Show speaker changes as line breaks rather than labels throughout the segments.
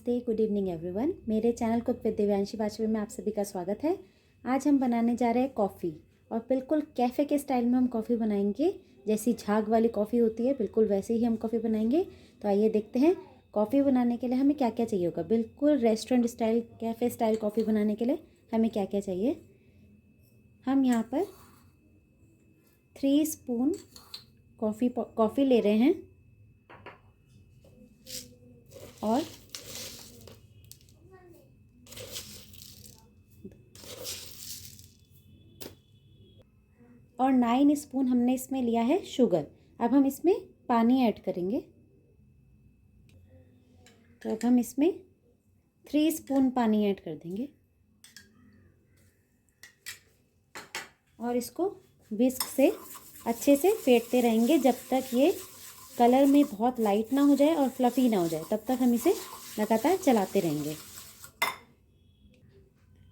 नमस्ते, good evening everyone. मेरे channel cook with Divyanshi Vajpayee में आप सभी का स्वागत है। आज हम बनाने जा रहे हैं कॉफ़ी, और बिल्कुल कैफ़े के स्टाइल में हम कॉफ़ी बनाएंगे। जैसी झाग वाली कॉफ़ी होती है बिल्कुल वैसे ही हम कॉफ़ी बनाएंगे। तो आइए देखते हैं कॉफ़ी बनाने के लिए हमें क्या क्या चाहिए होगा। बिल्कुल restaurant style, cafe style coffee बनाने के लिए हमें क्या क्या चाहिए। हम यहाँ पर 3 स्पून कॉफ़ी ले रहे हैं और 9 स्पून हमने इसमें लिया है शुगर। अब हम इसमें पानी ऐड करेंगे। तो अब हम इसमें 3 स्पून पानी ऐड कर देंगे और इसको विस्क से अच्छे से फेंटते रहेंगे जब तक ये कलर में बहुत लाइट ना हो जाए और फ्लफ़ी ना हो जाए। तब तक हम इसे लगातार चलाते रहेंगे।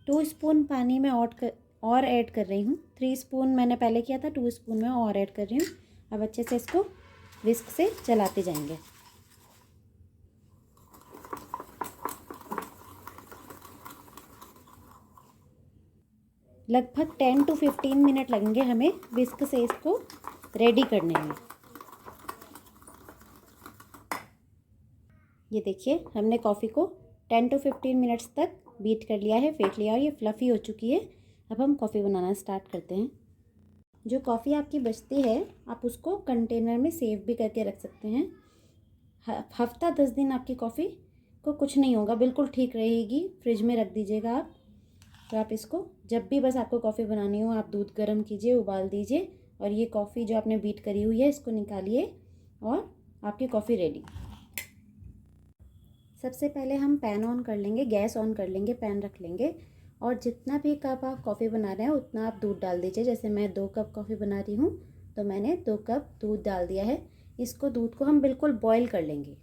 2 स्पून पानी में और ऐड कर रही हूँ। 3 स्पून मैंने पहले किया था, 2 स्पून में और ऐड कर रही हूँ। अब अच्छे से इसको विस्क से चलाते जाएंगे। लगभग 10 to 15 मिनट लगेंगे हमें विस्क से इसको रेडी करने में। ये देखिए, हमने कॉफ़ी को 10 to 15 मिनट्स तक बीट कर लिया है, फेंट लिया और ये फ्लफ़ी हो चुकी है। अब हम कॉफ़ी बनाना स्टार्ट करते हैं। जो कॉफ़ी आपकी बचती है आप उसको कंटेनर में सेव भी करके रख सकते हैं। हफ्ता 10 दिन आपकी कॉफ़ी को कुछ नहीं होगा, बिल्कुल ठीक रहेगी। फ्रिज में रख दीजिएगा आप। तो आप इसको जब भी बस आपको कॉफ़ी बनानी हो आप दूध गर्म कीजिए, उबाल दीजिए और ये कॉफ़ी जो आपने बीट करी हुई है इसको निकालिए और आपकी कॉफ़ी रेडी। सबसे पहले हम पैन ऑन कर लेंगे, गैस ऑन कर लेंगे, पैन रख लेंगे और जितना भी कप आप कॉफ़ी बना रहे हैं उतना आप दूध डाल दीजिए। जैसे मैं 2 कप कॉफ़ी बना रही हूँ तो मैंने 2 कप दूध डाल दिया है। इसको दूध को हम बिल्कुल बॉईल कर लेंगे।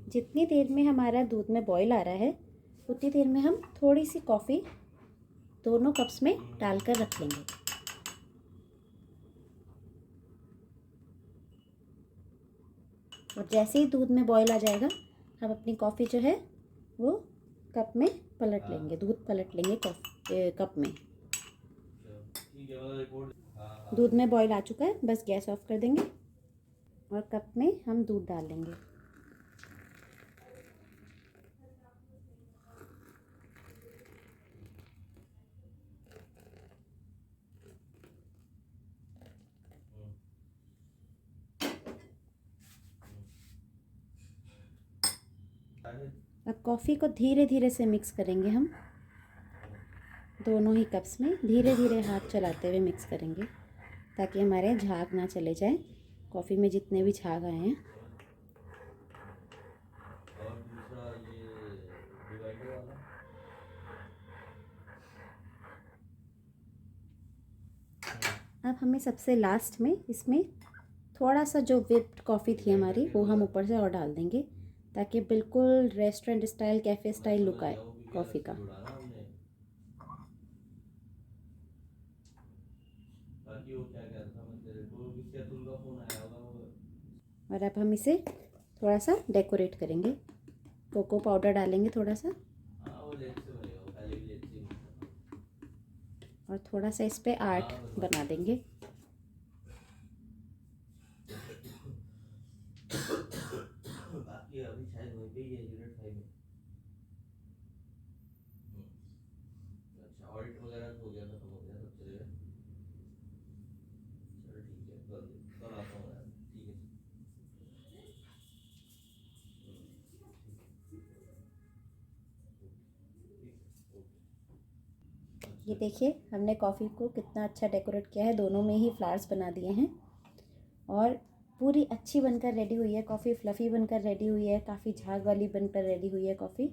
जितनी देर में हमारा दूध में बॉईल आ रहा है उतनी देर में हम थोड़ी सी कॉफ़ी दोनों कप्स में डालकर रख लेंगे। और जैसे ही दूध में बॉईल आ जाएगा हम अपनी कॉफ़ी जो है वो कप में पलट लेंगे, दूध पलट लेंगे कप में। दूध में बॉईल आ चुका है, बस गैस ऑफ कर देंगे और कप में हम दूध डाल लेंगे। अब कॉफ़ी को धीरे धीरे से मिक्स करेंगे हम दोनों ही कप्स में। धीरे धीरे हाथ चलाते हुए मिक्स करेंगे ताकि हमारे झाग ना चले जाए, कॉफ़ी में जितने भी झाग आए हैं। अब हमें सबसे लास्ट में इसमें थोड़ा सा जो व्हिप्ड कॉफ़ी थी हमारी वो हम ऊपर से और डाल देंगे ताकि बिल्कुल restaurant style, cafe style look आए कॉफ़ी का। और अब हम इसे थोड़ा सा डेकोरेट करेंगे। कोको पाउडर डालेंगे थोड़ा सा और थोड़ा सा इस पे आर्ट बना देंगे। अभी शायद वहीं पे ही है, यूनिट 5 में। अच्छा, ऑडिट वगैरह तो हो गया, खत्म हो गया, सब चलेगा। चलो ठीक है, कल आता हूँ यार। ठीक है। ये देखिए हमने कॉफ़ी को कितना अच्छा डेकोरेट किया है, दोनों में ही फ्लावर्स बना दिए हैं और पूरी अच्छी बनकर रेडी हुई है कॉफ़ी। फ्लफ़ी बनकर रेडी हुई है, काफ़ी झाग वाली बनकर रेडी हुई है कॉफ़ी।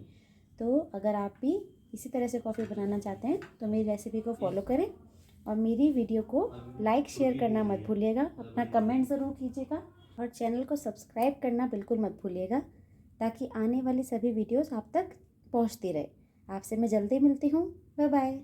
तो अगर आप भी इसी तरह से कॉफ़ी बनाना चाहते हैं तो मेरी रेसिपी को फॉलो करें और मेरी वीडियो को लाइक शेयर करना मत भूलिएगा। अपना कमेंट ज़रूर कीजिएगा और चैनल को सब्सक्राइब करना बिल्कुल मत भूलिएगा ताकि आने वाली सभी वीडियोस आप तक पहुंचती रहे। आपसे मैं जल्दी मिलती हूँ। Bye bye.